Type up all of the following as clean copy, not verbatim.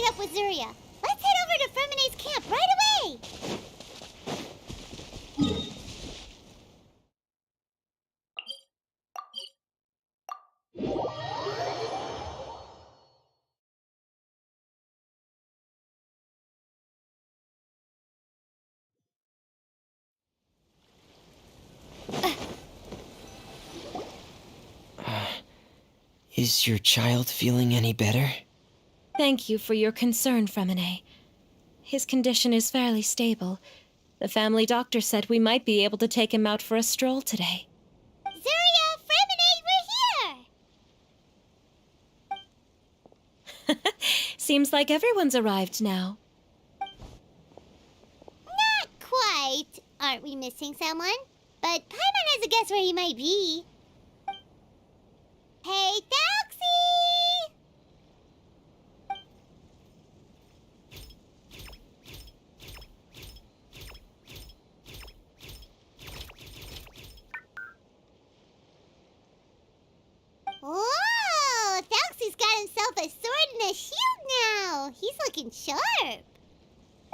up with Zuria. Let's head over to Fremene's camp right away! Is your child feeling any better? Thank you for your concern, Fremene. His condition is fairly stable. The family doctor said we might be able to take him out for a stroll today. Zuria, Fremene, we're here! Seems like everyone's arrived now. Not quite. Aren't we missing someone? But Paimon has a guess where he might be. Hey, Thelxie! Whoa! Thelxie's got himself a sword and a shield now. He's looking sharp.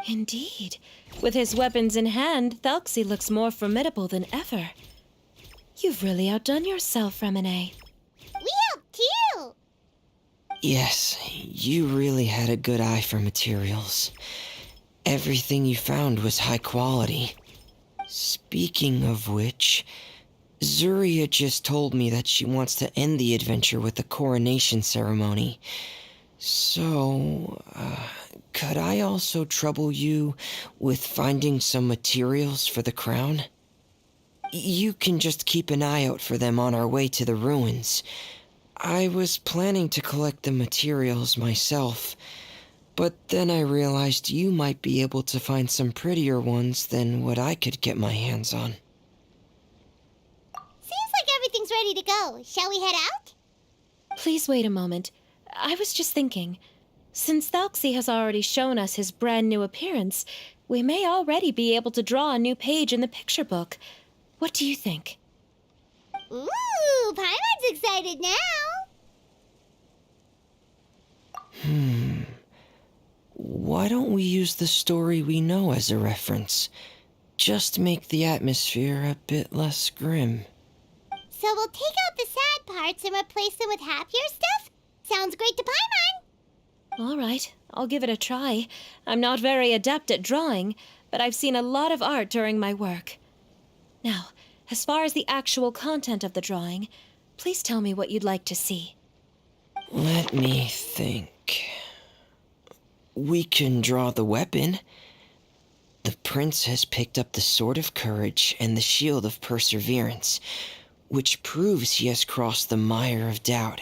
Indeed. With his weapons in hand, Thelxie looks more formidable than ever. You've really outdone yourself, Fremene. We helped too. Yes, you really had a good eye for materials. Everything you found was high quality. Speaking of which, Zuria just told me that she wants to end the adventure with a coronation ceremony. So, could I also trouble you with finding some materials for the crown? You can just keep an eye out for them on our way to the ruins. I was planning to collect the materials myself, but then I realized you might be able to find some prettier ones than what I could get my hands on. Seems like everything's ready to go. Shall we head out? Please wait a moment. I was just thinking. Since Thelxie has already shown us his brand new appearance, we may already be able to draw a new page in the picture book. What do you think? Ooh, Paimon's excited now. Why don't we use the story we know as a reference? Just make the atmosphere a bit less grim. So we'll take out the sad parts and replace them with happier stuff? Sounds great to Paimon. All right, I'll give it a try. I'm not very adept at drawing, but I've seen a lot of art during my work. Now, as far as the actual content of the drawing, please tell me what you'd like to see. Let me think. We can draw the weapon. The prince has picked up the Sword of Courage and the Shield of Perseverance, which proves he has crossed the mire of doubt,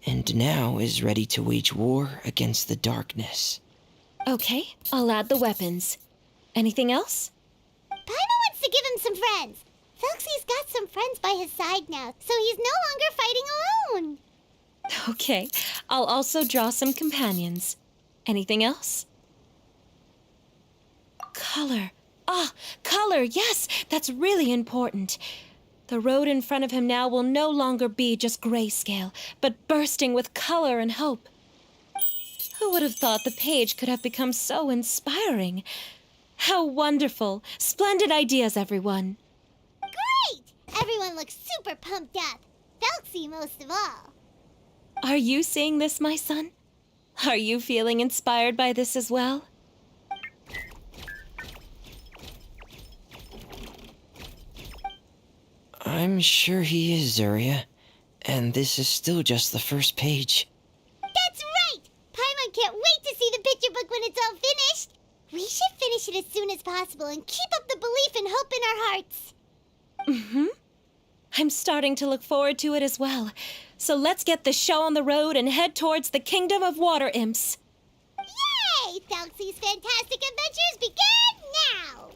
and now is ready to wage war against the darkness. Okay, I'll add the weapons. Anything else? Paimon wants to give him some friends. Thelxie's got some friends by his side now, so he's no longer fighting alone. Okay, I'll also draw some companions. Anything else? Color. Color, yes, that's really important. The road in front of him now will no longer be just grayscale, but bursting with color and hope. Who would have thought the page could have become so inspiring? How wonderful! Splendid ideas, everyone. Great! Everyone looks super pumped up. Thelxie most of all. Are you seeing this, my son? Are you feeling inspired by this as well? I'm sure he is, Zuria. And this is still just the first page. That's right! Paimon can't wait to see the picture book when it's all finished. We should finish it as soon as possible and keep up the belief and hope in our hearts. Mm-hmm. I'm starting to look forward to it as well. So let's get the show on the road and head towards the Kingdom of Water Imps. Yay! Thelxie's fantastic adventures begin now!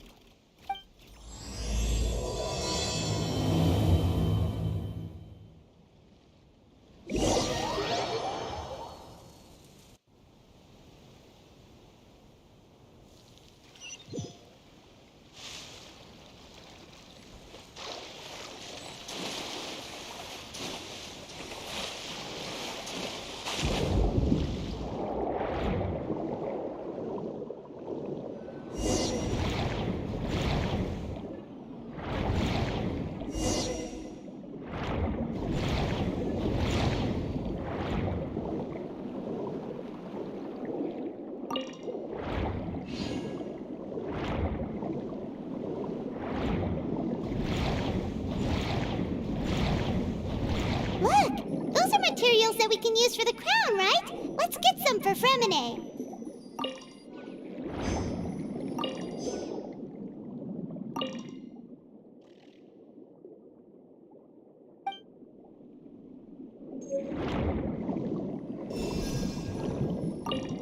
materials that we can use for the crown, right? Let's get some for Fremine.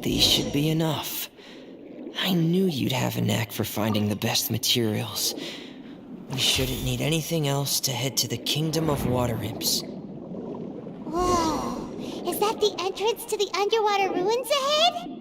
These should be enough. I knew you'd have a knack for finding the best materials. We shouldn't need anything else to head to the Kingdom of Water Imps. Whoa! Is that the entrance to the underwater ruins ahead?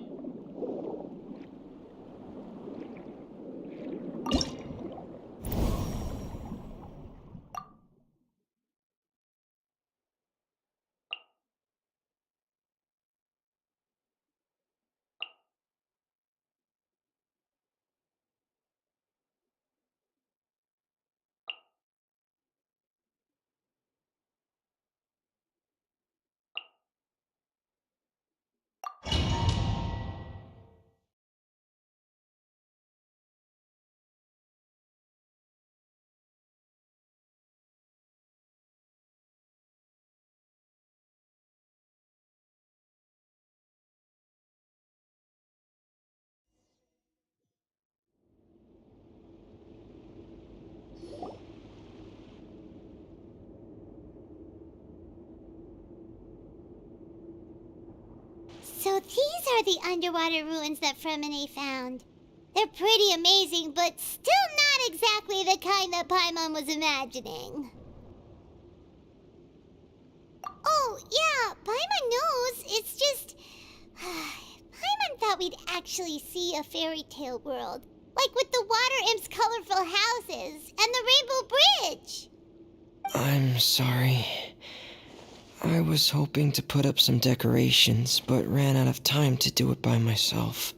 So these are the underwater ruins that Fremine found. They're pretty amazing, but still not exactly the kind that Paimon was imagining. Oh, yeah, Paimon knows. It's just... Paimon thought we'd actually see a fairy tale world. Like with the water imps' colorful houses and the Rainbow Bridge. I'm sorry. I was hoping to put up some decorations, but ran out of time to do it by myself.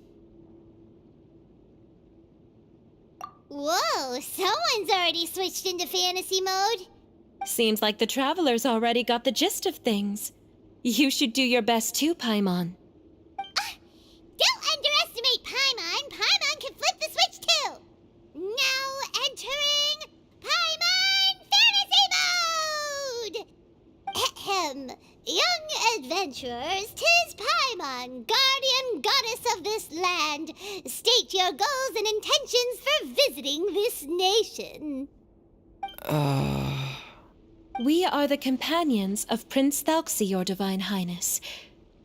Whoa, someone's already switched into fantasy mode. Seems like the travelers already got the gist of things. You should do your best too, Paimon. Don't underestimate Paimon. Paimon can flip the switch too. Now entering Paimon Fantasy Mode! Ahem. Young adventurers, 'tis Paimon, guardian goddess of this land. State your goals and intentions for visiting this nation. We are the companions of Prince Thelxie, your Divine Highness.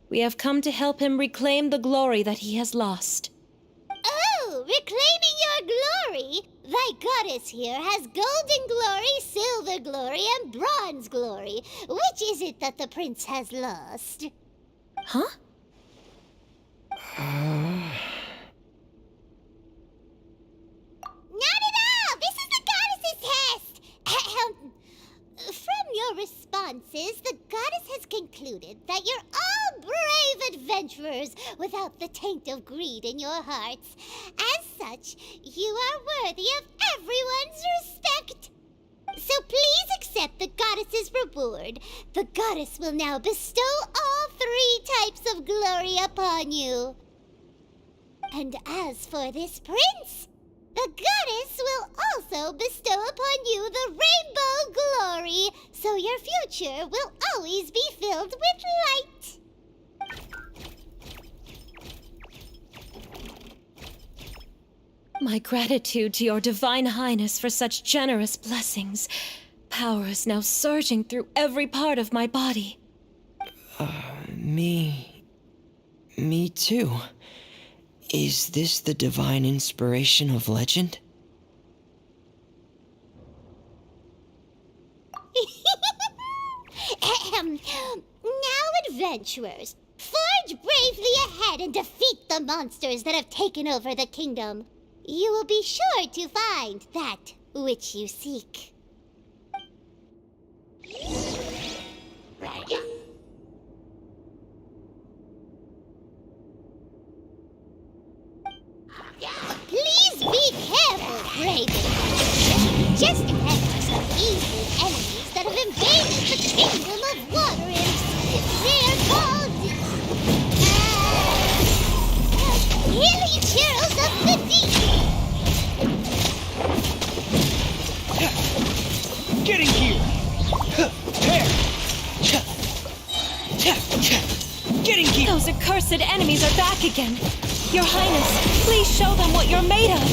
We have come to help him reclaim the glory that he has lost. Oh, reclaiming your glory! Thy goddess here has golden glory, silver glory, and bronze glory. Which is it that the prince has lost? Huh? Not at all! This is the goddess's test! Ahem. From your responses, the goddess has concluded that you're all brave adventurers without the taint of greed in your hearts. As such, you are worthy of everyone's respect. So please accept the goddess's reward. The goddess will now bestow all 3 types of glory upon you. And as for this prince, the goddess will also bestow upon you the rainbow glory, so your future will always be filled with light. My gratitude to your Divine Highness for such generous blessings. Power is now surging through every part of my body. Me too. Is this the divine inspiration of legend? Ahem. Now, adventurers, forge bravely ahead and defeat the monsters that have taken over the kingdom. You will be sure to find that which you seek. Please be careful, Raven. Just ahead are some evil enemies that have invaded the kingdom of water imps. They're called... Hilly Churls of the Deep. Getting here! There! accursed enemies are back again. Your Highness, please show them what you're made of.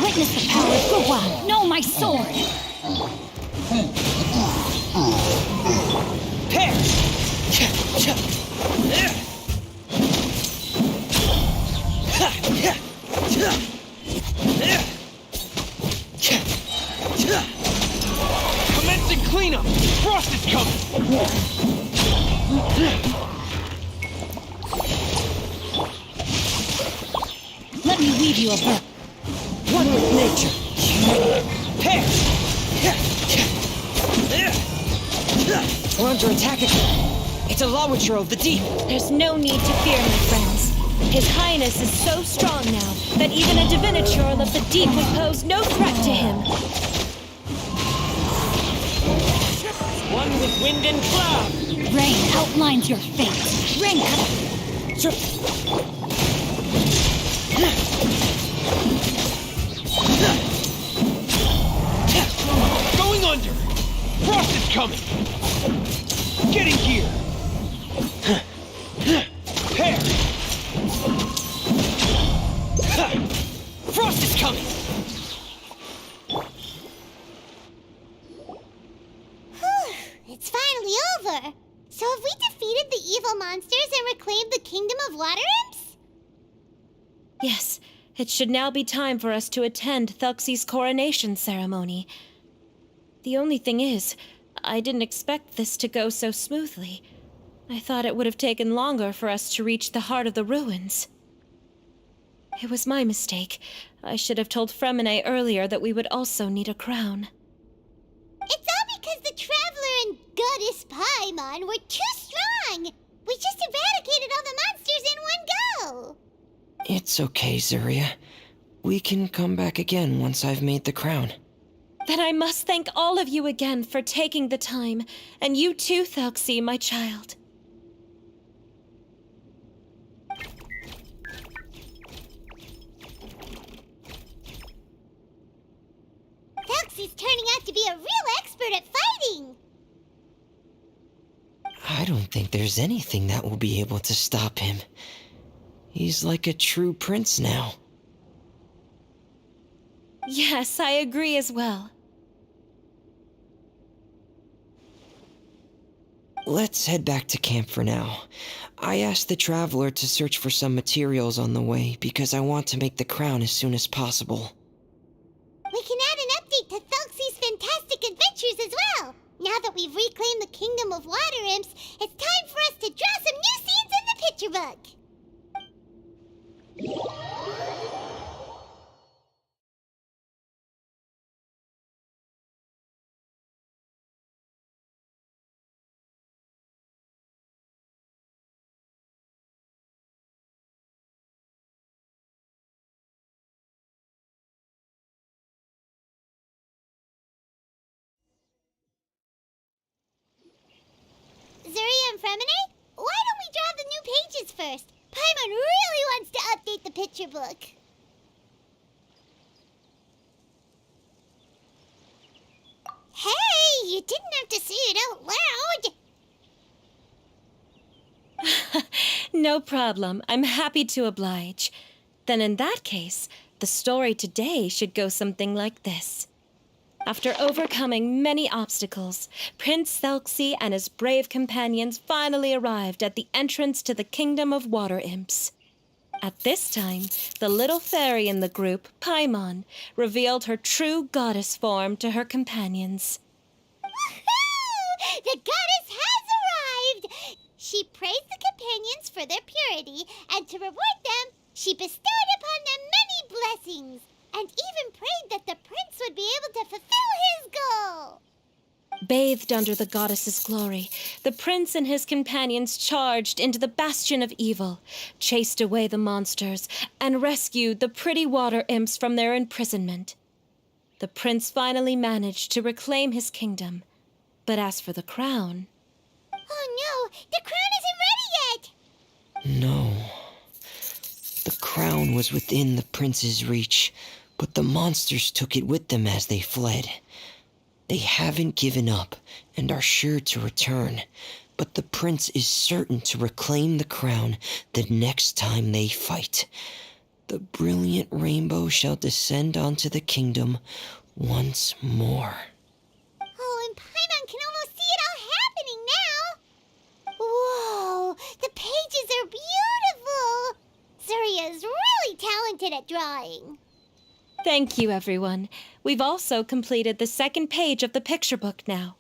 Witness the power of Guwa. Know my sword. Commencing cleanup! Frost is coming! Let me leave you a verse. One with nature. We're under attack again. It's a Lawitcher of the deep. There's no need to fear, my friends. His Highness is so strong now that even a diviniture of the deep will pose no threat to him. One with wind and cloud! Rain outlines your fate. Rain. Going under! Frost is coming! Getting gear! Pair! Frost is coming! It's finally over. So have we defeated the evil monsters and reclaimed the kingdom of water imps? Yes, it should now be time for us to attend Thelxie's coronation ceremony. The only thing is, I didn't expect this to go so smoothly. I thought it would have taken longer for us to reach the heart of the ruins. It was my mistake. I should have told Fremine earlier that we would also need a crown. It's all because the Traveler and Goddess Paimon were too strong. We just eradicated all the monsters in one go. It's okay, Zuria. We can come back again once I've made the crown. Then I must thank all of you again for taking the time, and you too, Thelxie, my child. Thelxie's turning out to be a real expert at fighting. I don't think there's anything that will be able to stop him. He's like a true prince now. Yes, I agree as well. Let's head back to camp for now. I asked the Traveler to search for some materials on the way because I want to make the crown as soon as possible. We can add an update to Thelxie's fantastic adventures as well. Now that we've reclaimed the kingdom of water imps, it's time for us to draw some new scenes in the picture book. Zuria and Fremine, why don't we draw the new pages first? Paimon really wants to update the picture book. Hey, you didn't have to say it out loud. No problem. I'm happy to oblige. Then in that case, the story today should go something like this. After overcoming many obstacles, Prince Thelxie and his brave companions finally arrived at the entrance to the Kingdom of Water Imps. At this time, the little fairy in the group, Paimon, revealed her true goddess form to her companions. Woohoo! The goddess has arrived! She praised the companions for their purity, and to reward them, she bestowed upon them many blessings, and even prayed that the prince would be able to fulfill his goal. Bathed under the goddess's glory, the prince and his companions charged into the bastion of evil, chased away the monsters, and rescued the pretty water imps from their imprisonment. The prince finally managed to reclaim his kingdom. But as for the crown... Oh no, the crown isn't ready yet! No. The crown was within the prince's reach, but the monsters took it with them as they fled. They haven't given up and are sure to return, but the prince is certain to reclaim the crown the next time they fight. The brilliant rainbow shall descend onto the kingdom once more. Oh, and Paimon can almost see it all happening now! Whoa! The pages are beautiful! Surya is really talented at drawing. Thank you, everyone. We've also completed the second page of the picture book now.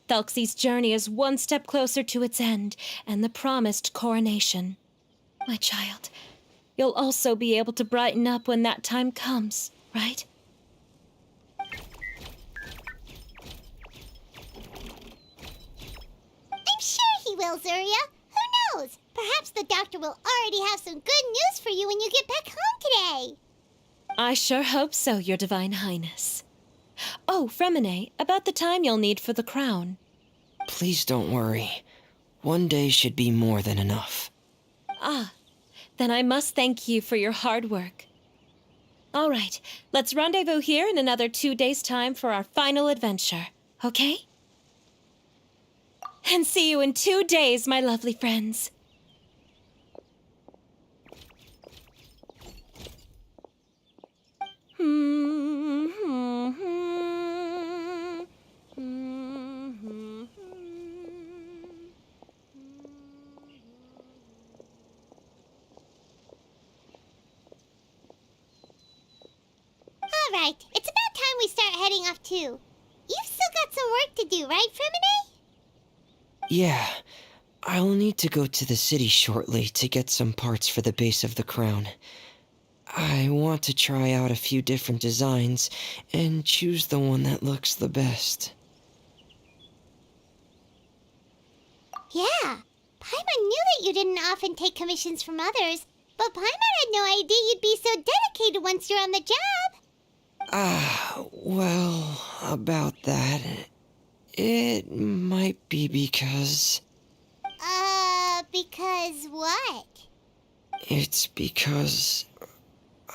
Thelxie's journey is one step closer to its end and the promised coronation. My child, you'll also be able to brighten up when that time comes, right? I'm sure he will, Surya. Who knows? Perhaps the doctor will already have some good news for you when you get back home today. I sure hope so, Your Divine Highness. Oh, Fremine, about the time you'll need for the crown. Please don't worry. One day should be more than enough. Ah, then I must thank you for your hard work. All right, let's rendezvous here in another 2 days' time for our final adventure, okay? And see you in 2 days, my lovely friends. All right, it's about time we start heading off too. You've still got some work to do, right, Fremine? Yeah, I'll need to go to the city shortly to get some parts for the base of the crown. I want to try out a few different designs and choose the one that looks the best. Yeah, Paimon knew that you didn't often take commissions from others, but Paimon had no idea you'd be so dedicated once you're on the job. Well, about that, it might be because... Because what? It's because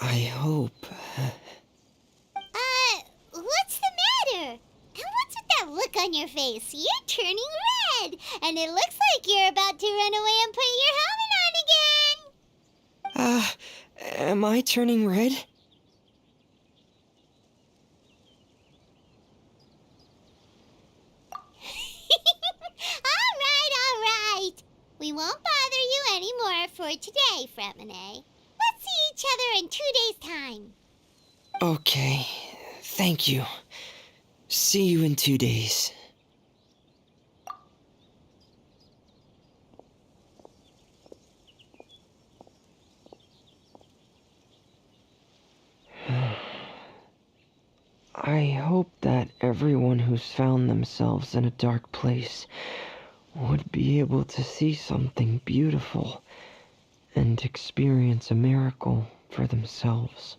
I hope... What's the matter? And what's with that look on your face? You're turning red, and it looks like you're about to run away and put your helmet on again. Am I turning red? All right. We won't bother you anymore for today, Fremine. Let's see each other in 2 days' time. Okay, thank you. See you in 2 days. I hope that everyone who's found themselves in a dark place would be able to see something beautiful and experience a miracle for themselves.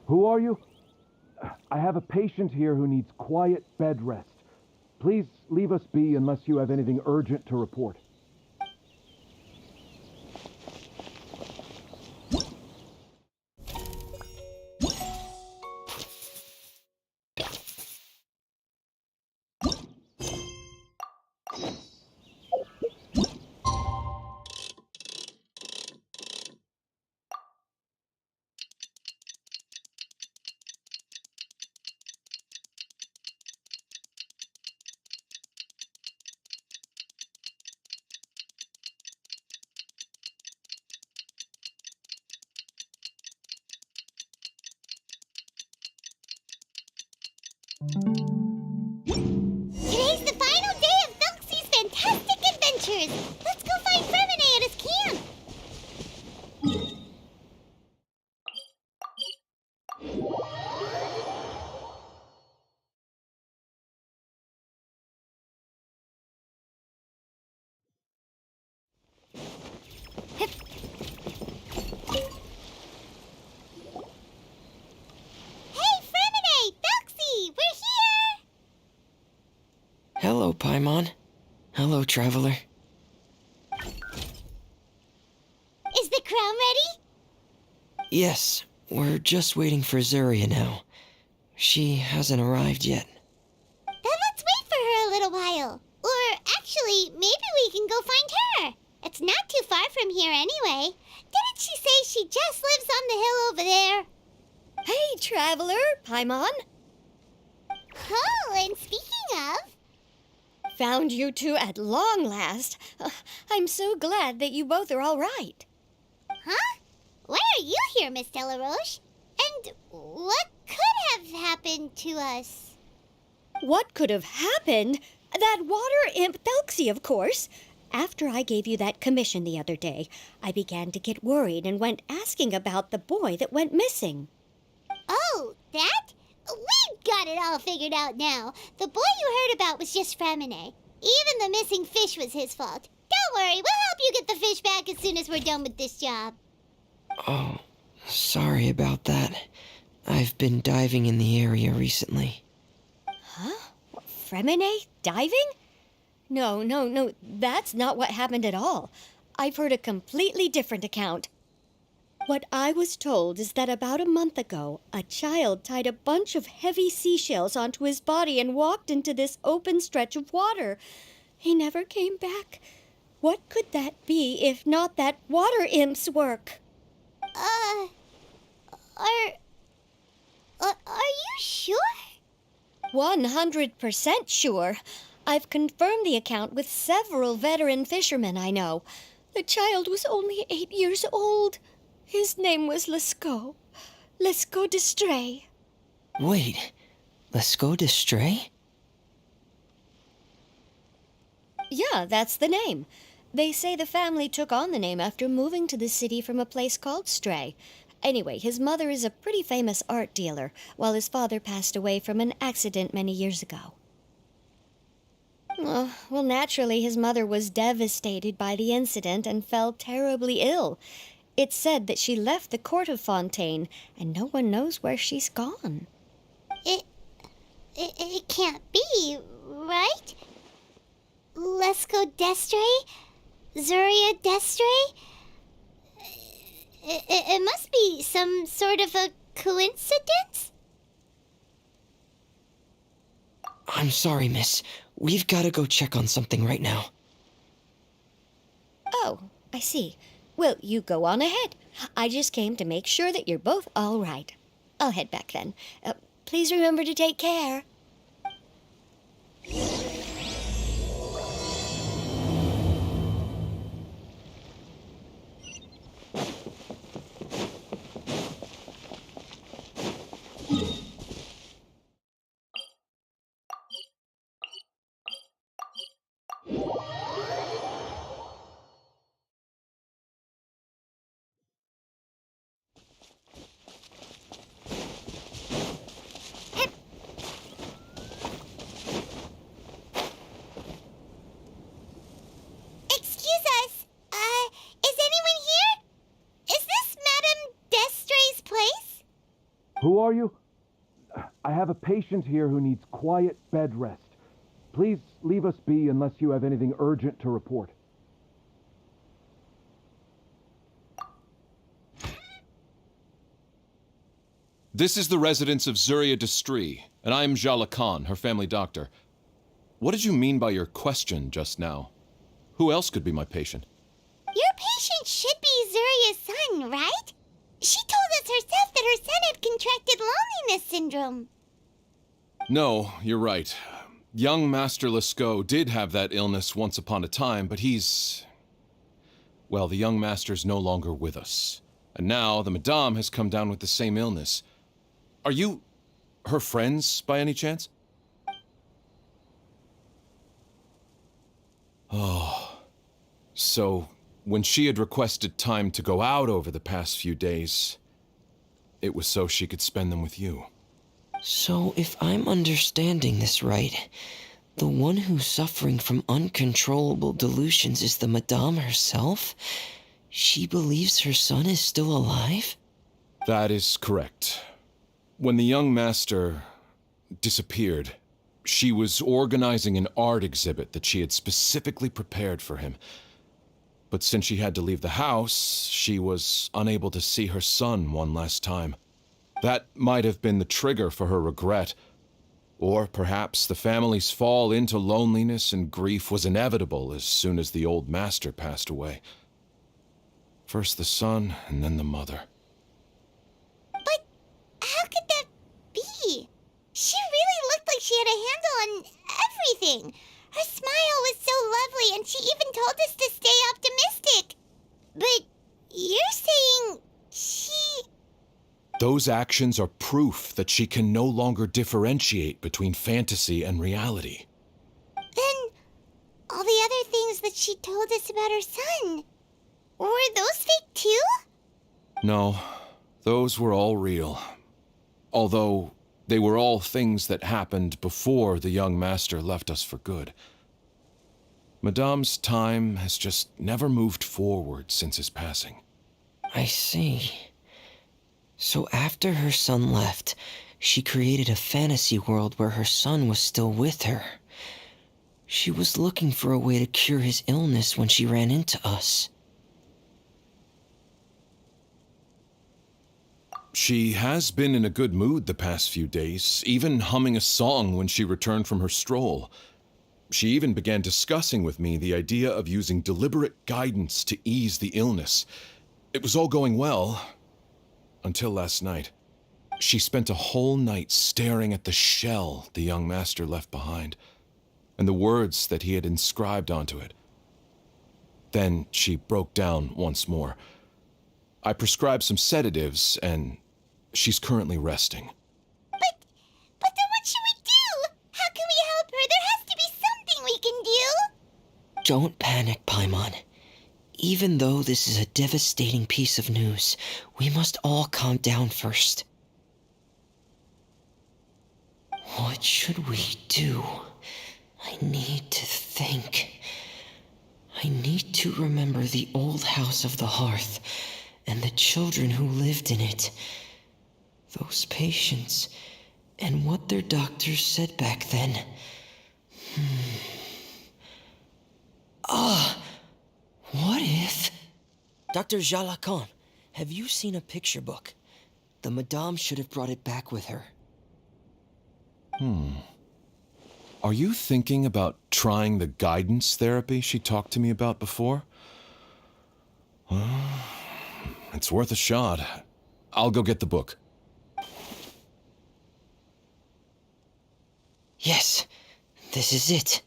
Who are you? I have a patient here who needs quiet bed rest. Please leave us be unless you have anything urgent to report. adventures! Let's go find Fremine at his camp! Hey, Fremine! Thelxie! We're here! Hello, Paimon. Hello, traveler. Is the crown ready? Yes, we're just waiting for Zuria now. She hasn't arrived yet. Then let's wait for her a little while. Or actually, maybe we can go find her. It's not too far from here anyway. Didn't she say she just lives on the hill over there? Hey, traveler, Paimon. Oh, and speaking of... Found you two at long last. I'm so glad that you both are all right. Huh? Why are you here, Miss Delaroche? And what could have happened to us? What could have happened? That water imp Thelxie, of course. After I gave you that commission the other day, I began to get worried and went asking about the boy that went missing. Oh, that? We've got it all figured out now. The boy you heard about was just Fremine. Even the missing fish was his fault. Don't worry, we'll help you get the fish back as soon as we're done with this job. Oh, sorry about that. I've been diving in the area recently. Huh? Fremine diving? No, that's not what happened at all. I've heard a completely different account. What I was told is that about a month ago, a child tied a bunch of heavy seashells onto his body and walked into this open stretch of water. He never came back. What could that be if not that water imp's work? Are you sure? 100% sure. I've confirmed the account with several veteran fishermen I know. The child was only 8 years old. His name was Lescaut. Lescaut d'Estray. Wait, let's go to Stray? Yeah, that's the name. They say the family took on the name after moving to the city from a place called Stray. Anyway, his mother is a pretty famous art dealer, while his father passed away from an accident many years ago. Well, naturally, his mother was devastated by the incident and fell terribly ill. It's said that she left the court of Fontaine, and no one knows where she's gone. It can't be, right? Lescaut d'Estray? Zuria d'Estray? It must be some sort of a coincidence? I'm sorry, miss. We've got to go check on something right now. Oh, I see. Well, you go on ahead. I just came to make sure that you're both all right. I'll head back then. Please remember to take care. Excuse us. Is anyone here? Is this Madame d'Estray's place? Who are you? I have a patient here who needs quiet bed rest. Please leave us be unless you have anything urgent to report. This is the residence of Zuria d'Estray, and I'm Jala Khan, her family doctor. What did you mean by your question just now? Who else could be my patient? Your patient should be Zuria's son, right? She told us herself that her son had contracted loneliness syndrome. No, you're right. Young Master Lescaut did have that illness once upon a time, but well, the young master's no longer with us. And now the Madame has come down with the same illness. Are you her friends, by any chance? Oh, So, when she had requested time to go out over the past few days, it was so she could spend them with you. So, if I'm understanding this right, the one who's suffering from uncontrollable delusions is the Madame herself? She believes her son is still alive? That is correct. When the young master disappeared, she was organizing an art exhibit that she had specifically prepared for him. But since she had to leave the house, she was unable to see her son one last time. That might have been the trigger for her regret. Or perhaps the family's fall into loneliness and grief was inevitable as soon as the old master passed away. First the son, and then the mother. But how could that be? She really looked like she had a handle on everything. Her smile was so lovely, and she even told us to stay optimistic. But you're saying she... Those actions are proof that she can no longer differentiate between fantasy and reality. Then all the other things that she told us about her son, were those fake too? No, those were all real. Although they were all things that happened before the young master left us for good. Madame's time has just never moved forward since his passing. I see. So after her son left, she created a fantasy world where her son was still with her. She was looking for a way to cure his illness when she ran into us. She has been in a good mood the past few days, even humming a song when she returned from her stroll. She even began discussing with me the idea of using deliberate guidance to ease the illness. It was all going well, until last night. She spent a whole night staring at the shell the young master left behind, and the words that he had inscribed onto it. Then she broke down once more. I prescribed some sedatives, and she's currently resting. But then what should we do? How can we help her? There has to be something we can do. Don't panic, Paimon. Even though this is a devastating piece of news, we must all calm down first. What should we do? I need to think. I need to remember the old house of the hearth and the children who lived in it. Those patients and what their doctors said back then. What if... Dr. Jalacan, have you seen a picture book? The Madame should have brought it back with her. Are you thinking about trying the guidance therapy she talked to me about before? Well, it's worth a shot. I'll go get the book. Yes, this is it.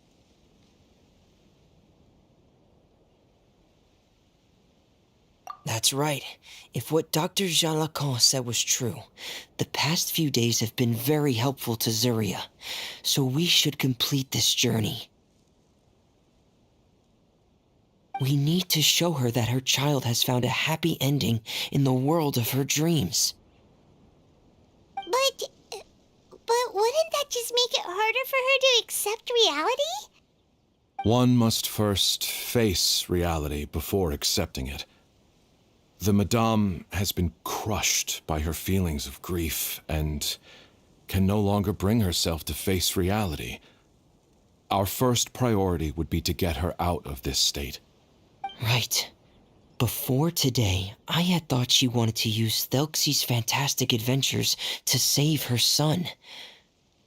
That's right. If what Dr. Jean Lacan said was true, the past few days have been very helpful to Zuria, so we should complete this journey. We need to show her that her child has found a happy ending in the world of her dreams. But wouldn't that just make it harder for her to accept reality? One must first face reality before accepting it. The Madame has been crushed by her feelings of grief and can no longer bring herself to face reality. Our first priority would be to get her out of this state. Right. Before today, I had thought she wanted to use Thelxie's fantastic adventures to save her son.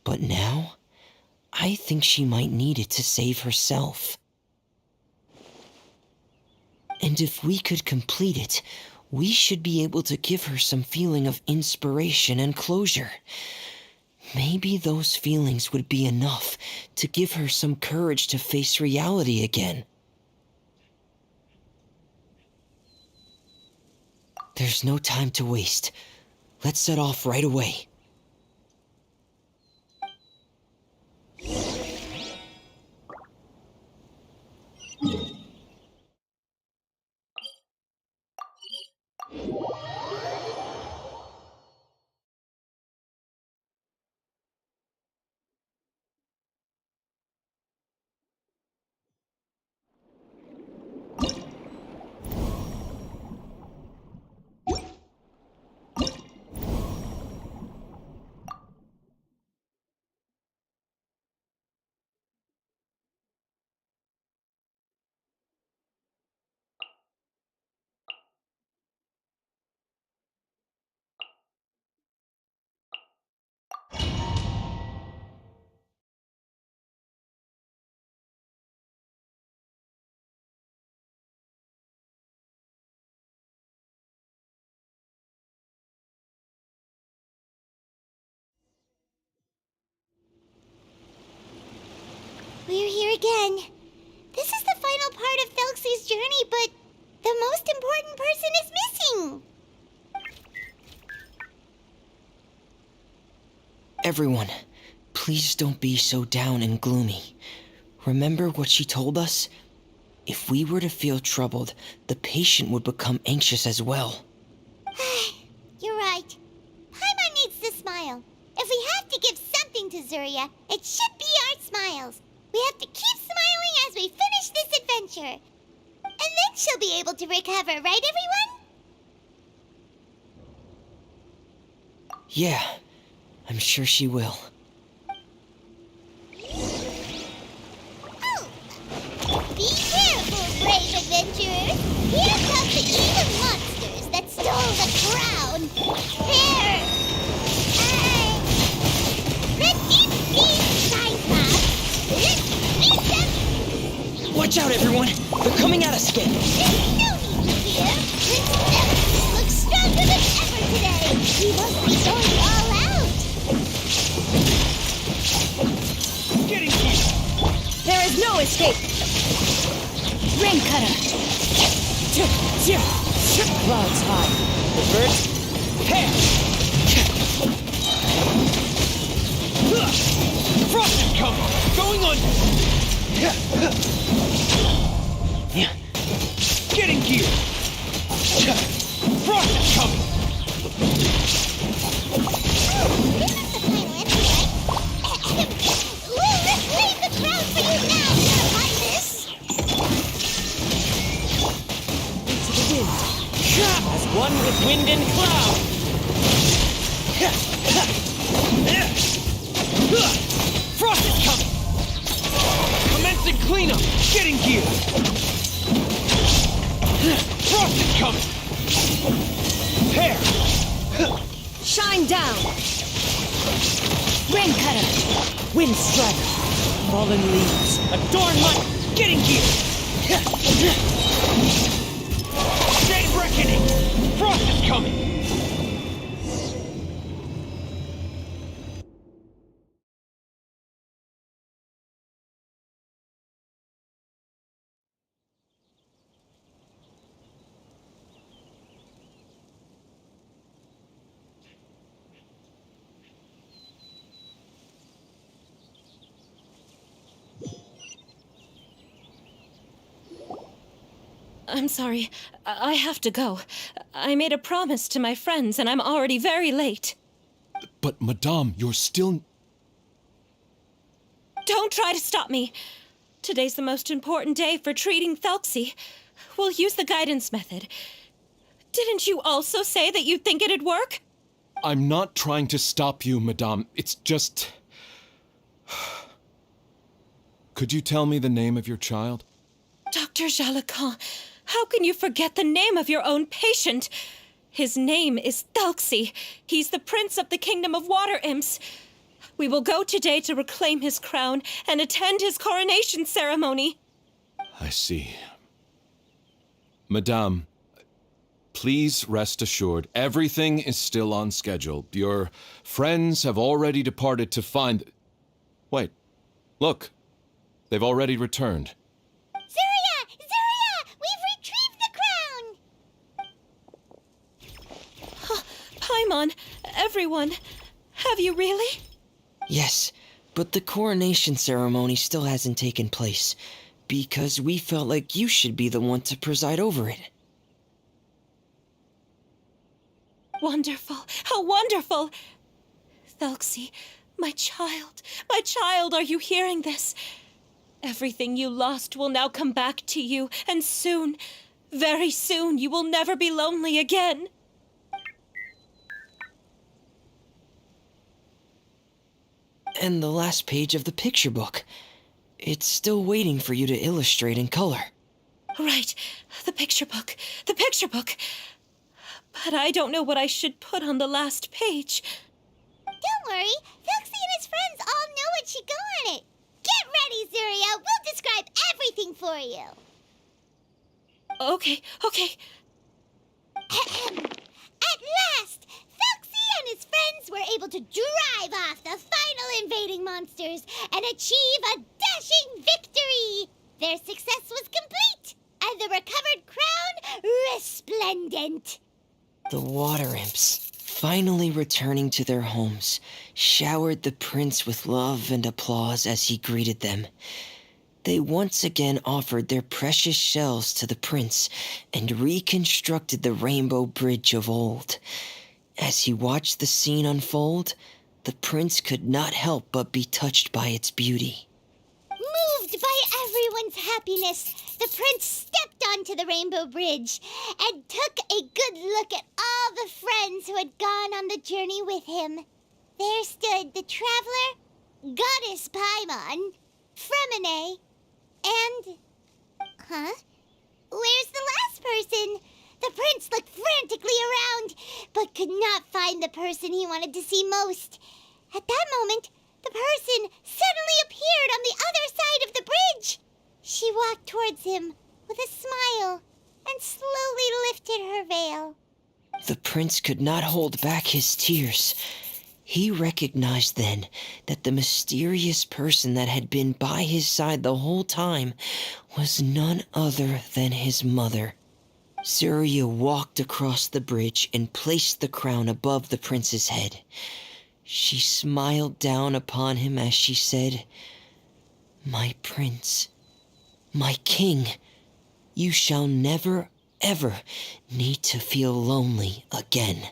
But now, I think she might need it to save herself. And if we could complete it, we should be able to give her some feeling of inspiration and closure. Maybe those feelings would be enough to give her some courage to face reality again. There's no time to waste. Let's set off right away. again. This is the final part of Thelxie's journey, but the most important person is missing. Everyone, please don't be so down and gloomy. Remember what she told us? If we were to feel troubled, the patient would become anxious as well. You're right. Paimon needs to smile. If we have to give something to Zuria, it should be our smiles. We have to keep smiling as we finish this adventure. And then she'll be able to recover, right, everyone? Yeah, I'm sure she will. Oh! Be careful, brave adventurers! Here come the evil monsters that stole the crown! Here! The deep-sea Cyclops! Let's meet them! Watch out, everyone! They're coming at us again! There's no need to fear! Prince Thelxie looks stronger than ever today! He must be going all out! Getting here! There is no escape! Rain cutter! Clouds high. Divert. Hair. Frost is coming. Going under. Getting gear. Frost is coming. This is the final entry, right? We'll reclaim the crown for you now, Your Highness! Into the wind. As one with wind and cloud. Frost is coming. Commencing cleanup. Getting gear. Frost is coming. Hair. Shine down! Rain cutter! Wind strike. Fallen leaves. Adorn my... Getting gear. Day reckoning. Frost is coming. I'm sorry. I have to go. I made a promise to my friends, and I'm already very late. But, Madame, you're still... Don't try to stop me. Today's the most important day for treating Thelxie. We'll use the guidance method. Didn't you also say that you'd think it'd work? I'm not trying to stop you, Madame. It's just... Could you tell me the name of your child? Dr. Jalacan, how can you forget the name of your own patient? His name is Thelxie. He's the prince of the kingdom of water imps. We will go today to reclaim his crown and attend his coronation ceremony. I see. Madame, please rest assured, everything is still on schedule. Your friends have already departed to find... Wait, look. They've already returned. Zuria! Zuria! We've retrieved the crown! Paimon, everyone, have you really? Yes, but the coronation ceremony still hasn't taken place, because we felt like you should be the one to preside over it. Wonderful, how wonderful! Thelxie, my child, are you hearing this? Everything you lost will now come back to you, and soon, very soon, you will never be lonely again. And the last page of the picture book. It's still waiting for you to illustrate in color. Right, the picture book. But I don't know what I should put on the last page. Don't worry, Thelxie and his friends all know what should go on it. Get ready, Zuria. We'll describe everything for you. Okay. At last, Thelxie and his friends were able to drive off the final invading monsters and achieve a dashing victory Their success was complete, and the recovered crown resplendent. The water imps, finally returning to their homes, showered the prince with love and applause as he greeted them. They once again offered their precious shells to the prince and reconstructed the rainbow bridge of old. As he watched the scene unfold, the prince could not help but be touched by its beauty. Moved by everyone's happiness, the prince stepped onto the rainbow bridge and took a good look at all the friends who had gone on the journey with him. There stood the traveler, Goddess Paimon, Fremine, and... Huh? Where's the last person? The prince looked frantically around, but could not find the person he wanted to see most. At that moment, the person suddenly appeared on the other side of the bridge. She walked towards him with a smile and slowly lifted her veil. The prince could not hold back his tears. He recognized then that the mysterious person that had been by his side the whole time was none other than his mother. Surya walked across the bridge and placed the crown above the prince's head. She smiled down upon him as she said, "My prince, my king, you shall never, ever need to feel lonely again."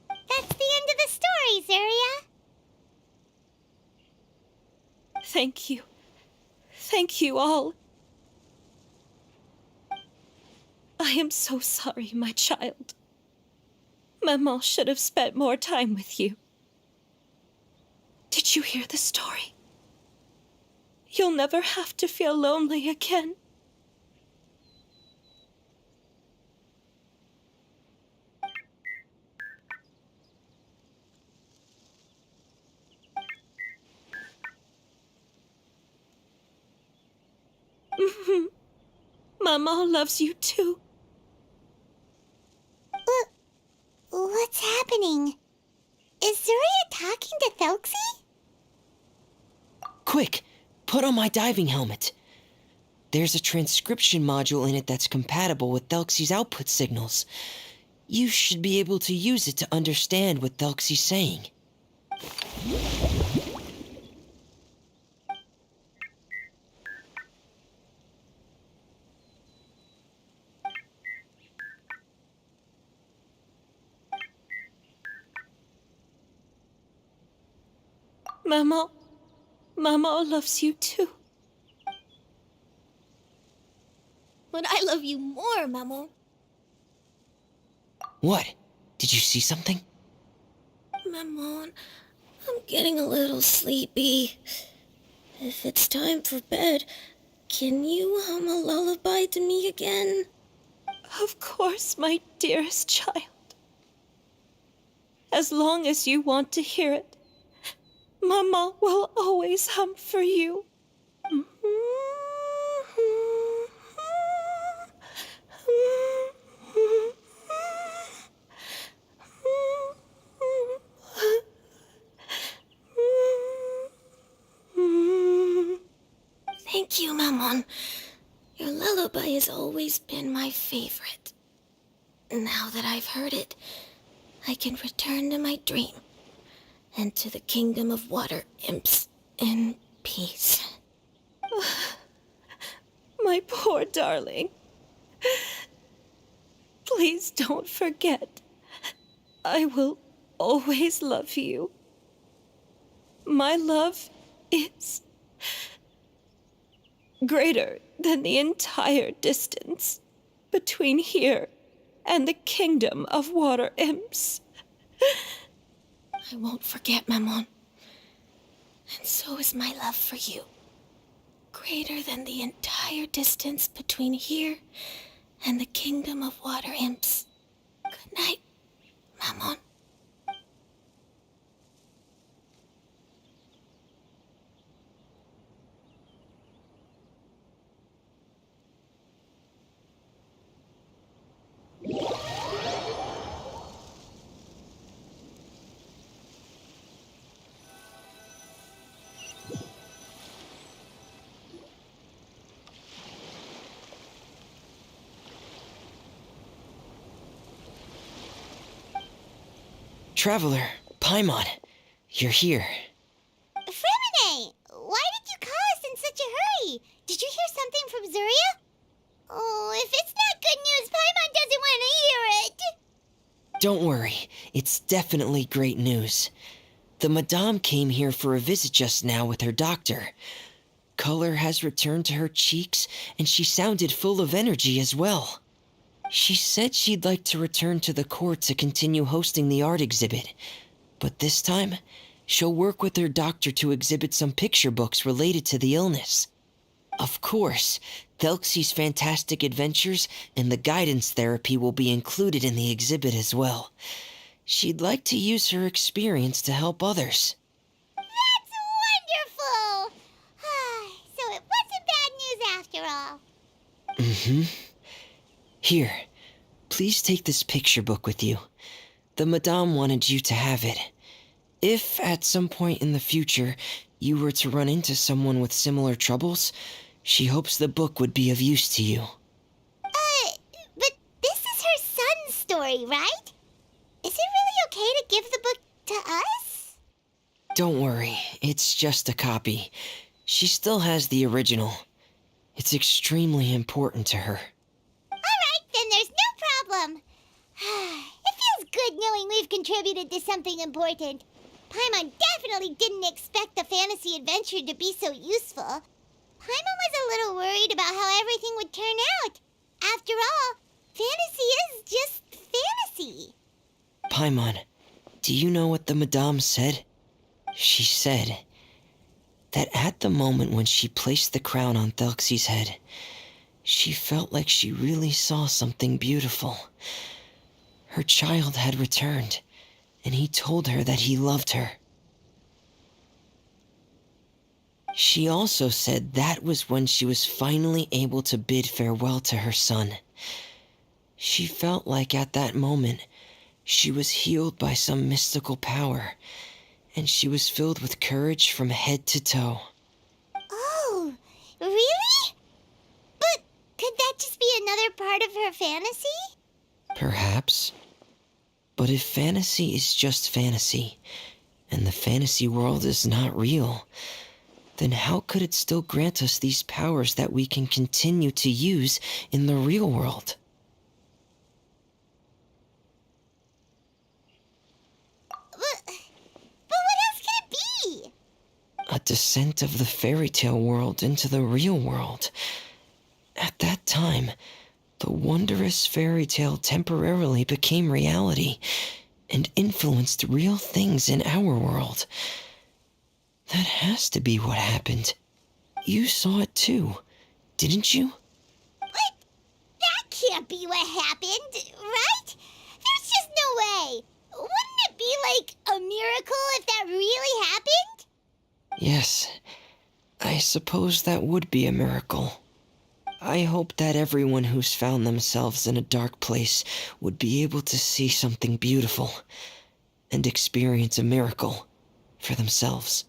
That's the end of the story, Surya. Thank you. Thank you all. I am so sorry, my child. Maman should have spent more time with you. Did you hear the story? You'll never have to feel lonely again. Maman loves you too. What's happening? Is Surya talking to Thelxie? Quick, put on my diving helmet. There's a transcription module in it that's compatible with Thelxie's output signals. You should be able to use it to understand what Thelxie's saying. Maman loves you too. But I love you more, Maman. What? Did you see something? Maman, I'm getting a little sleepy. If it's time for bed, can you hum a lullaby to me again? Of course, my dearest child. As long as you want to hear it, Mama will always hum for you. Thank you, Maman. Your lullaby has always been my favorite. Now that I've heard it, I can return to my dream and to the kingdom of water imps in peace. My poor darling. Please don't forget. I will always love you. My love is greater than the entire distance between here and the kingdom of water imps. I won't forget, Maman. And so is my love for you. Greater than the entire distance between here and the kingdom of water imps. Good night, Maman. Traveler, Paimon, you're here. Fremine, why did you call us in such a hurry? Did you hear something from Zuria? Oh, if it's not good news, Paimon doesn't want to hear it. Don't worry, it's definitely great news. The Madame came here for a visit just now with her doctor. Color has returned to her cheeks, and she sounded full of energy as well. She said she'd like to return to the court to continue hosting the art exhibit. But this time, she'll work with her doctor to exhibit some picture books related to the illness. Of course, Thelxie's fantastic adventures and the guidance therapy will be included in the exhibit as well. She'd like to use her experience to help others. That's wonderful! So it wasn't bad news after all. Mm-hmm. Here, please take this picture book with you. The Madame wanted you to have it. If, at some point in the future, you were to run into someone with similar troubles, she hopes the book would be of use to you. But this is her son's story, right? Is it really okay to give the book to us? Don't worry, it's just a copy. She still has the original. It's extremely important to her. Alright, then there's no problem. It feels good knowing we've contributed to something important. Paimon definitely didn't expect the fantasy adventure to be so useful. Paimon was a little worried about how everything would turn out. After all, fantasy is just fantasy. Paimon, do you know what the Madame said? She said that at the moment when she placed the crown on Thelxie's head, she felt like she really saw something beautiful. Her child had returned, and he told her that he loved her. She also said that was when she was finally able to bid farewell to her son. She felt like at that moment, she was healed by some mystical power, and she was filled with courage from head to toe. Oh, really? But could that just be another part of her fantasy? Perhaps. But if fantasy is just fantasy, and the fantasy world is not real, then how could it still grant us these powers that we can continue to use in the real world? But what else could it be? A descent of the fairy tale world into the real world. At that time, the wondrous fairy tale temporarily became reality and influenced real things in our world. That has to be what happened. You saw it too, didn't you? What? That can't be what happened, right? There's just no way. Wouldn't it be like a miracle if that really happened? Yes, I suppose that would be a miracle. I hope that everyone who's found themselves in a dark place would be able to see something beautiful and experience a miracle for themselves.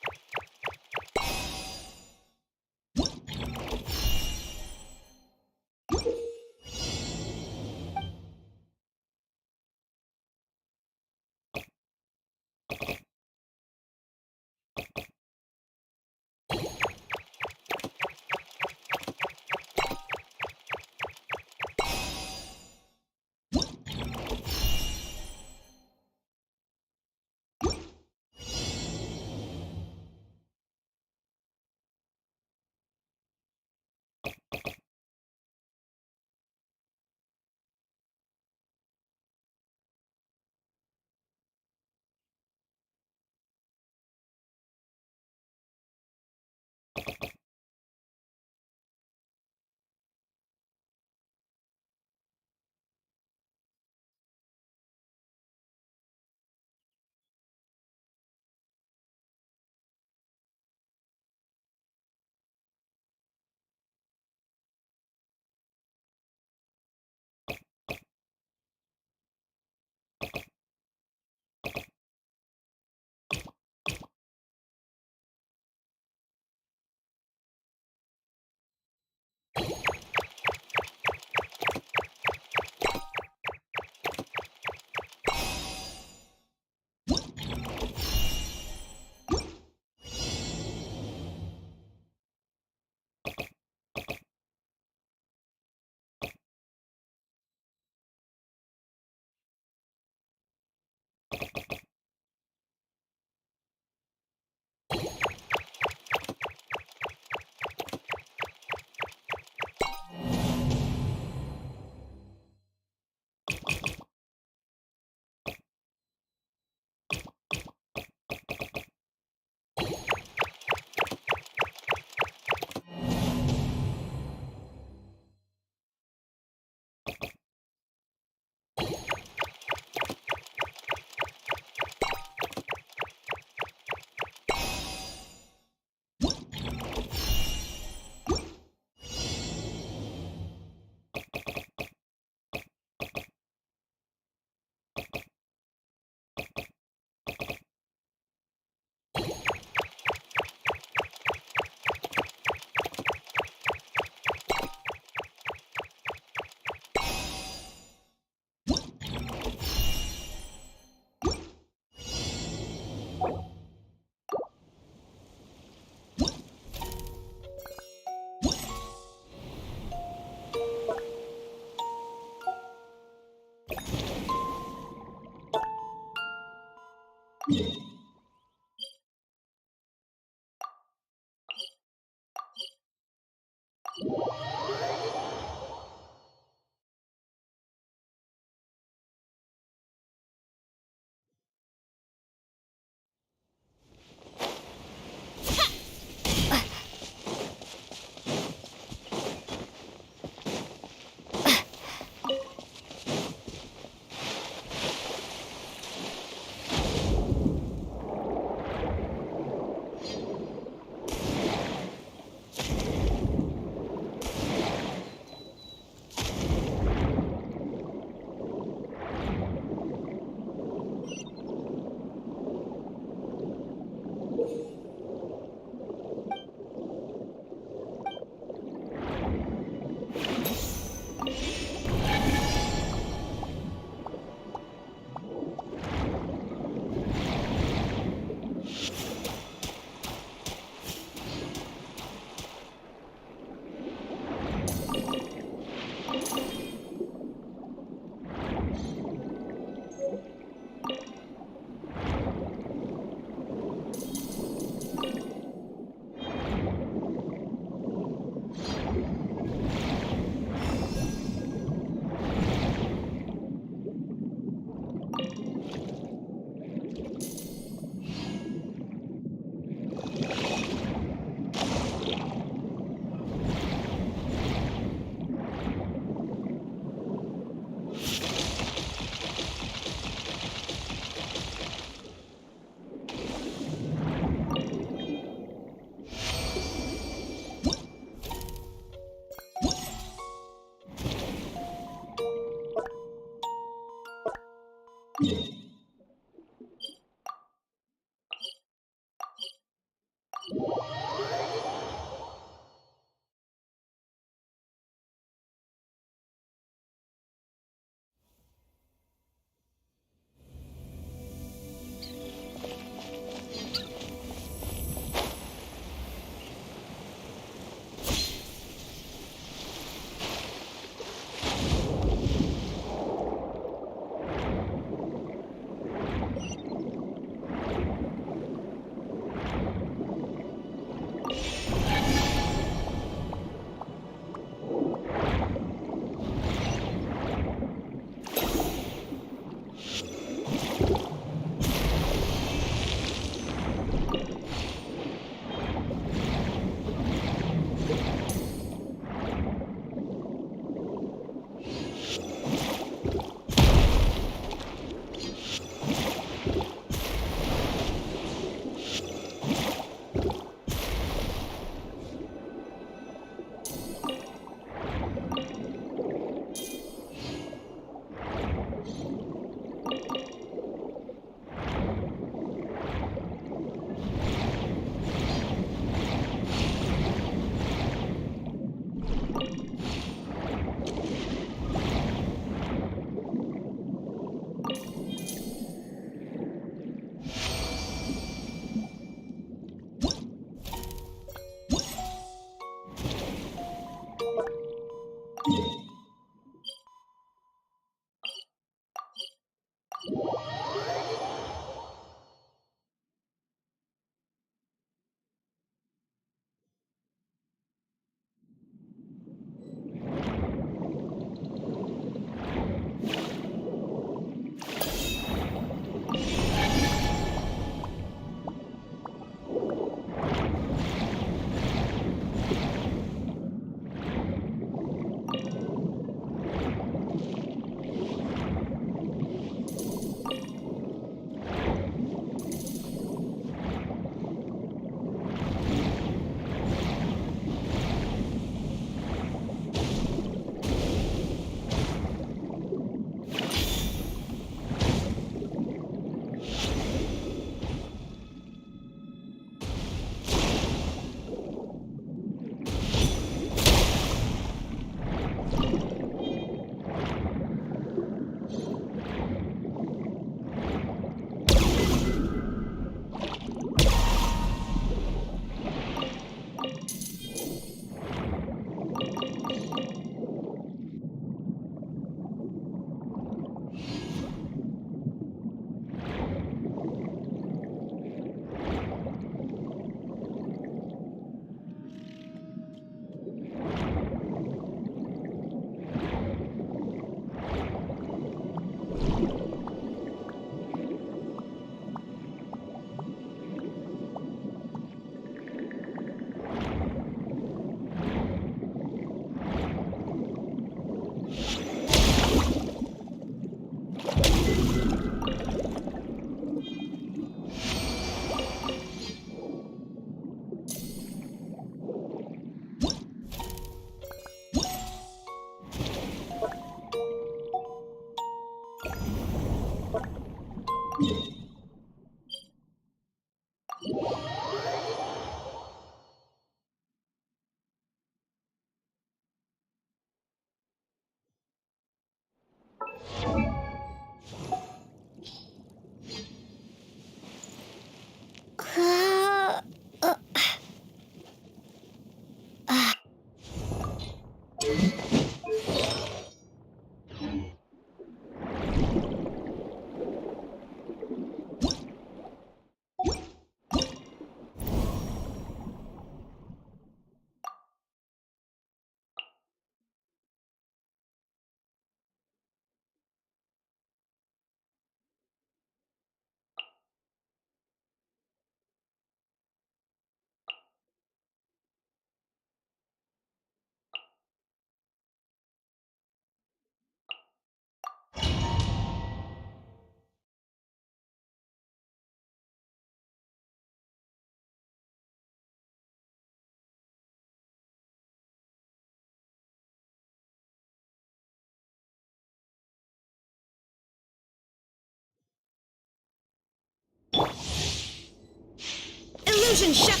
Illusion shut.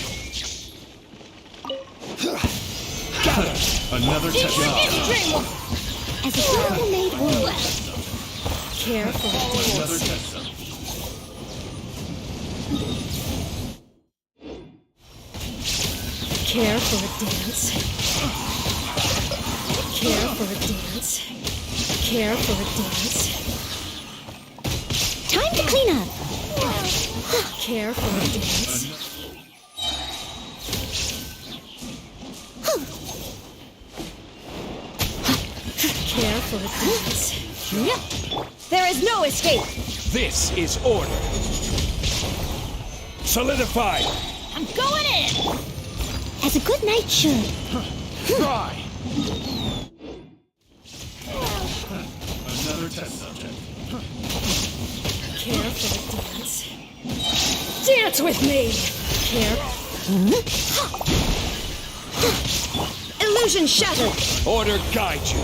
Another test. As a beautiful maid woman. Careful. Another test. Care for a dance. Care for a dance. Care for a dance. Time to clean up. Care for a dance. Care for a dance. There is no escape. This is order. Solidify. I'm going in. As a good knight should. Try. Another test subject. Care for a dance. Dance with me. Care. Illusion shattered. Order guide you.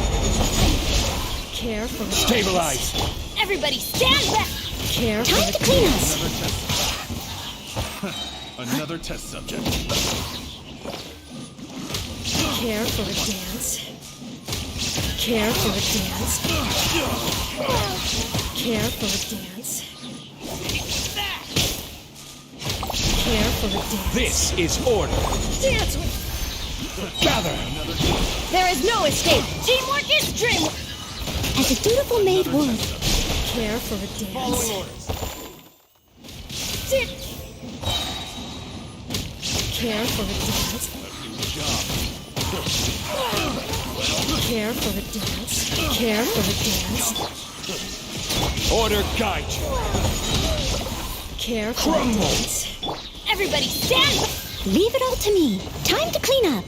Care for a Stabilize. Everybody stand back. Care for Time a to clean up. Another test subject. Care for a dance. Care for a dance. Care for a dance. Care for a dance. This is order. Dance with. Gather. There is no escape. Teamwork is dreamwork. As a dutiful maid would. Care for a dance. Care for a dance. Care for a dance. Care for a dance. Order guide you. Care for a dance. Everybody stand back. Leave it all to me. Time to clean up.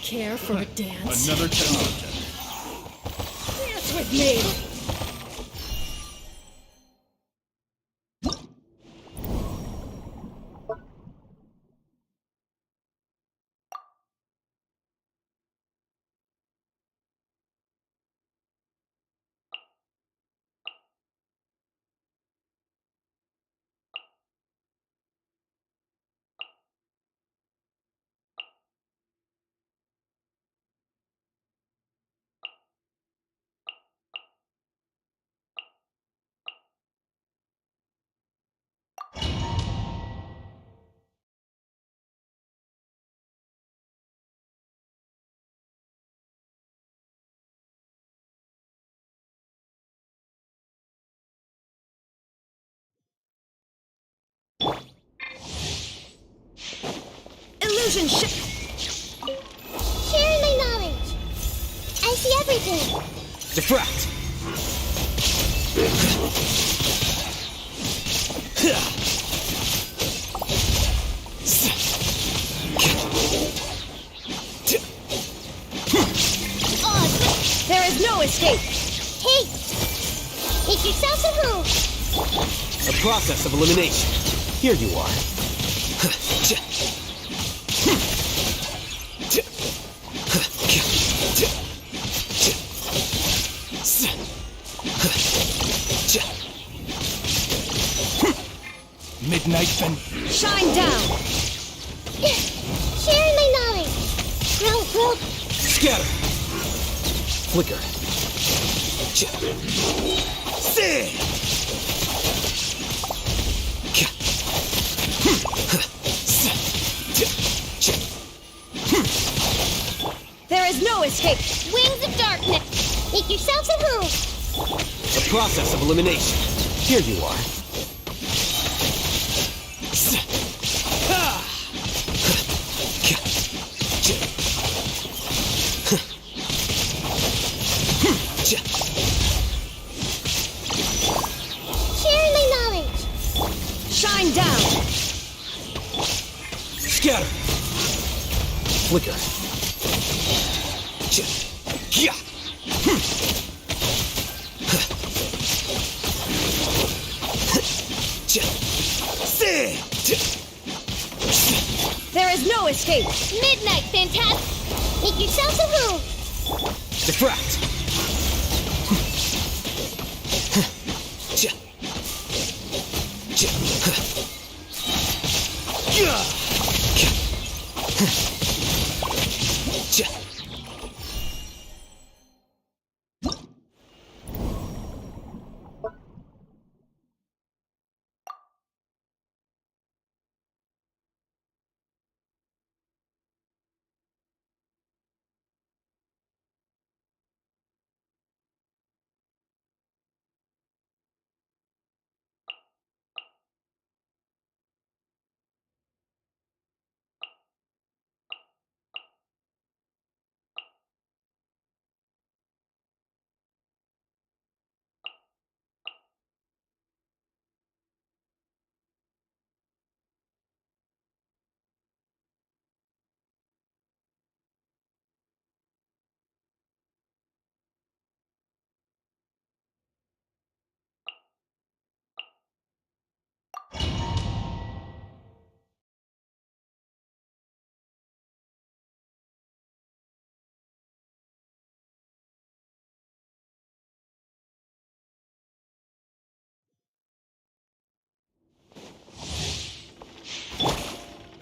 Care for a dance. Another test subject. Dance with me. Illusion Sharing my knowledge. I see everything. Diffract. There is no escape. Take yourself to home. A process of elimination. Here you are. Midnight then. Shine down! Sharing my knowledge. Grow. Scatter. Flicker. See. There is no escape! Wings of darkness. Make yourselves at home. The process of elimination. Here you are. Sharing my knowledge. Shine down! Scatter. Flicker. There is no escape! Midnight, fantastic. Make yourselves at home. Diffract.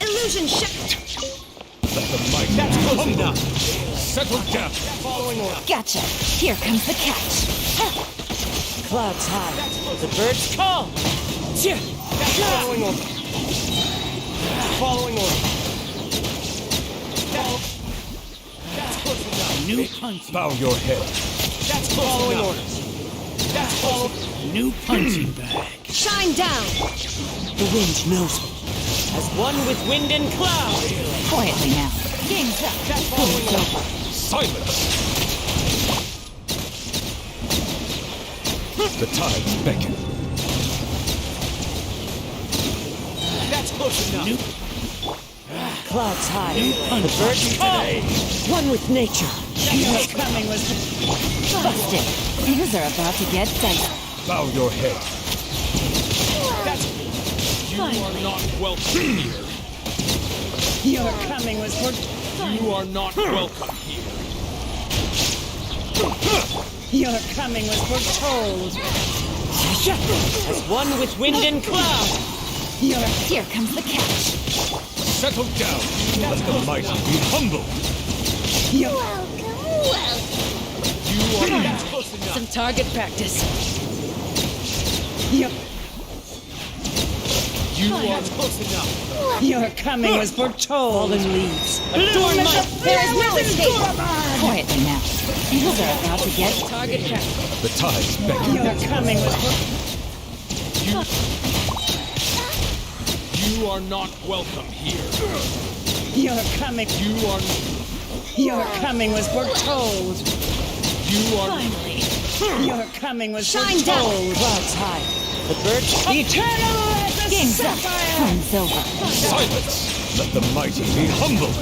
Illusion shut! Let the might that's close enough. Settle down. Gotcha. Here comes the catch. Clouds high. The birds call. Following order. Following order. That's close enough. New punching. Bow your head. That's following orders. That's following. New punching bag. Shine down! The wind knows me. As one with wind and cloud. Quietly now. Game's up. That's following order. Silence. The tides beckon. That's close enough. Clouds high. The birds call. One with nature. Coming was Busted. Things are about to get dicey. Bow your head. You are not welcome here. your coming was for You are not welcome here. your coming was foretold. As one with wind and cloud. Here comes the catch. Settle down. Let the mighty be humble. Welcome. You are not close enough. Some target practice. Your You are close enough. your coming was foretold. Fallen leaves. Adorn my there is no escape. Quietly now. Things are about to get Target practice. The tides beckon. Your coming was You are not welcome here. your coming. Your coming was foretold. You are Your coming was foretold. Clouds high. The birds Eternal as the game's up. sapphire. Fun's over. Silence. Let the mighty be humble.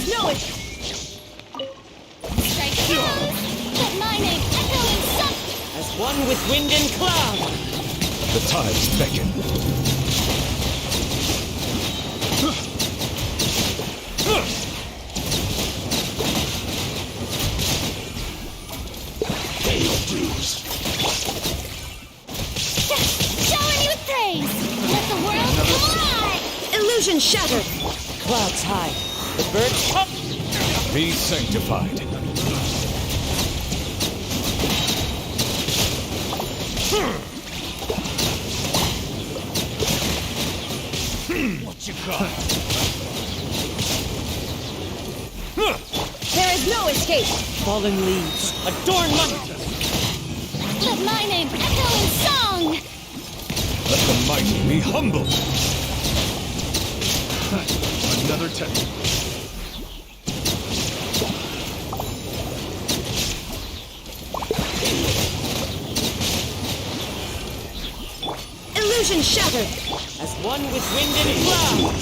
is no it. Strike a pose! Let my name echo in some... As one with wind and cloud. The tides beckon. Pay your dues. Shower me with praise! Let the world fly! Illusion shattered. Clouds high. The birds up. Be sanctified. What you got? There is no escape. Fallen leaves. Adorn my... Let my name echo in song! Let the mighty be humble. Another test. Illusion shattered. As one with wind and cloud.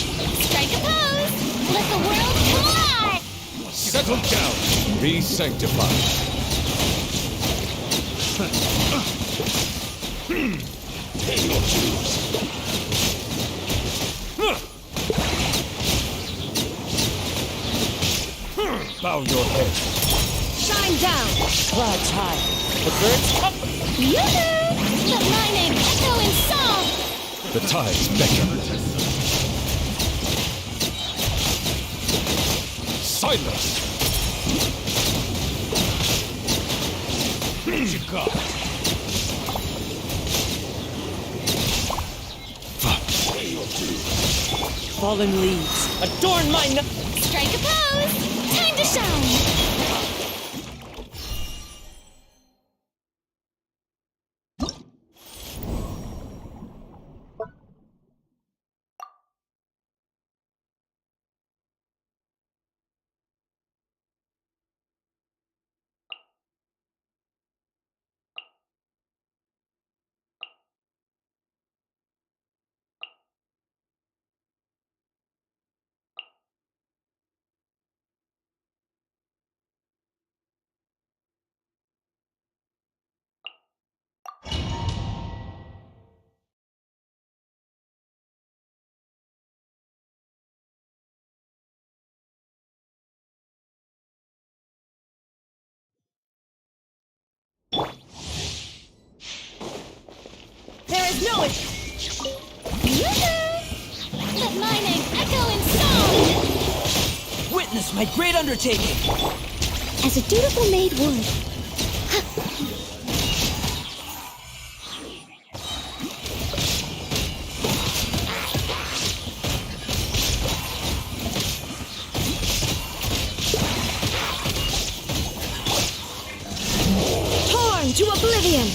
Strike a pose! Let the world collide! Settle down. Be sanctified. Pay your dues. Bow your head. Shine down. Clouds high. The birds up. Yoo-hoo! Let my name echo in song! The tides beckon. Silence! What you got? Pay your dues. Fallen leaves. Adorn my... Strike a pose! Time to shine! There is no it. Yoo-hoo! Let my name echo in song! Witness my great undertaking. As a dutiful maid would. Torn to oblivion.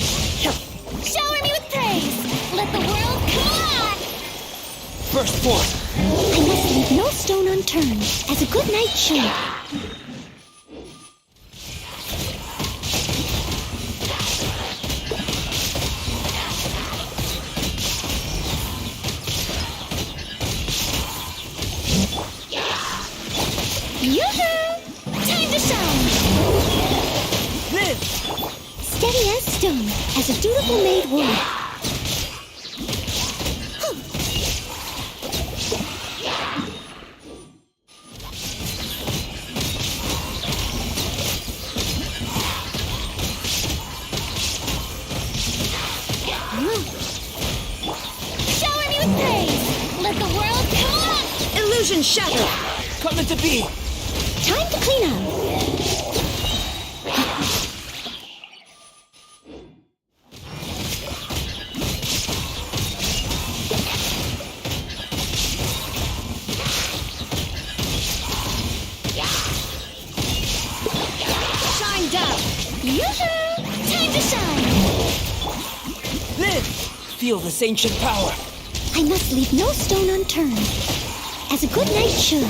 Shower me with praise! Let the world collide! Burst forth. I must leave no stone unturned, as a good knight should. Yoo-hoo! Time to shine! Live. Steady as stone, as a dutiful maid would. Shower me with praise! Let the world collide! Illusion shattered. Coming to be. Time to clean up! Shine down. Yoo-hoo! Time to shine! Live. Feel this ancient power. I must leave no stone unturned, as a good knight should.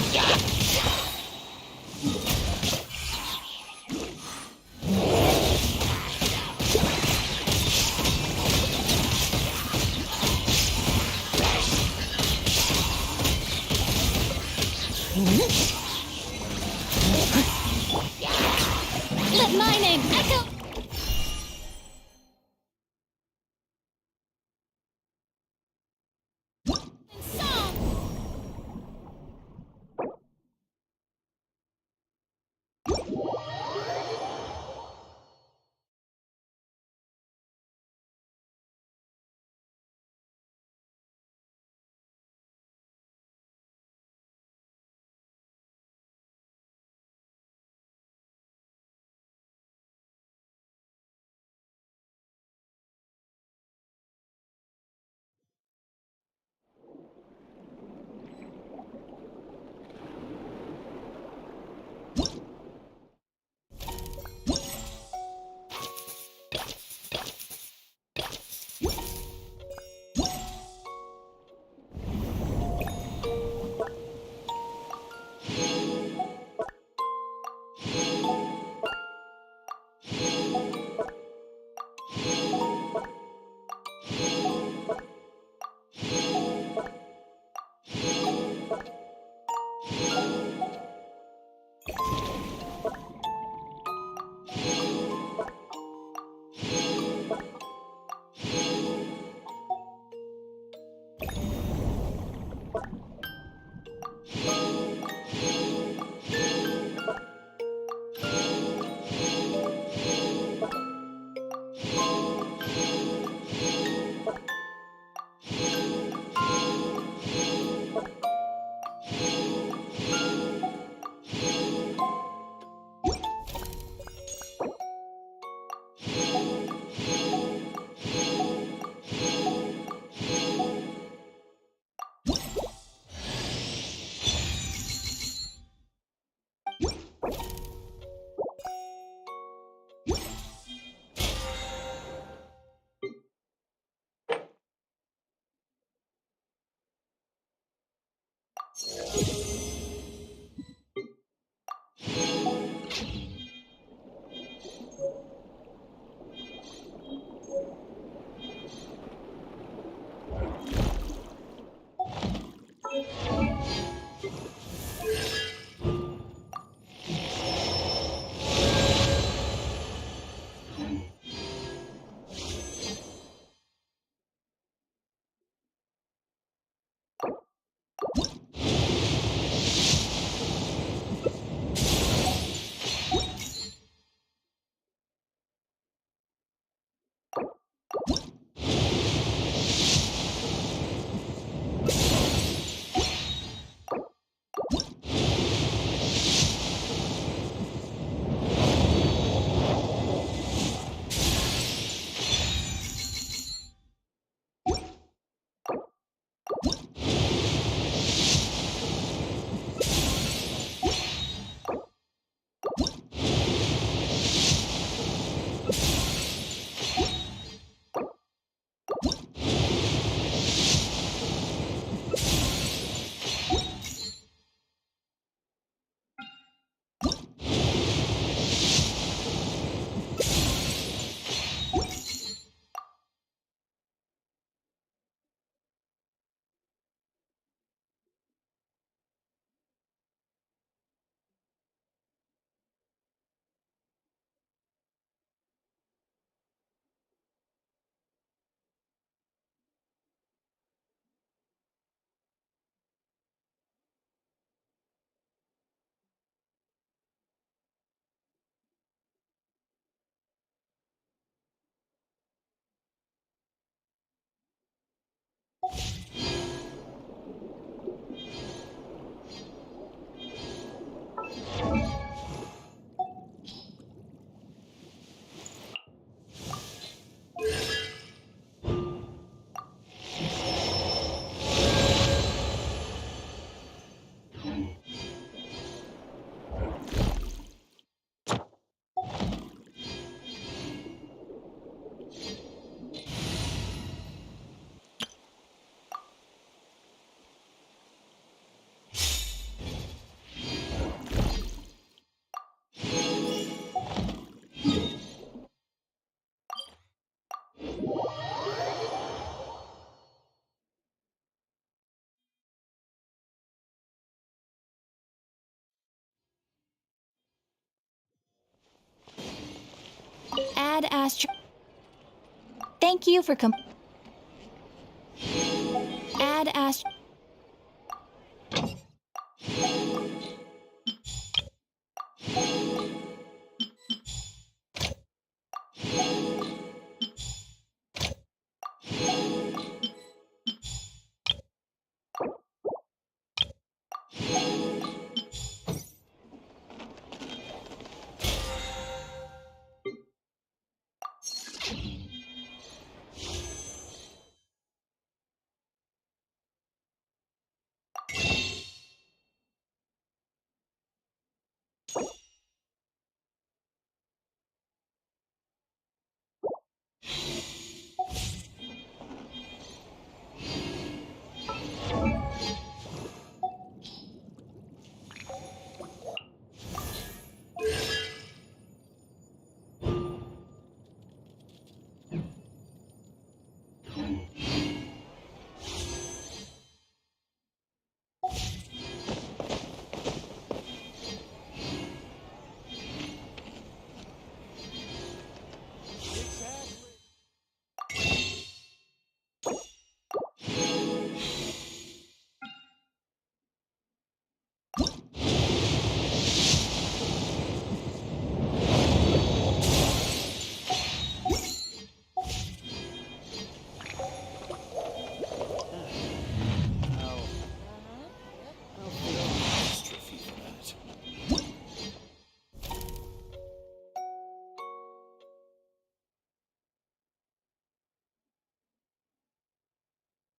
Add astro. Thank you for Add astro.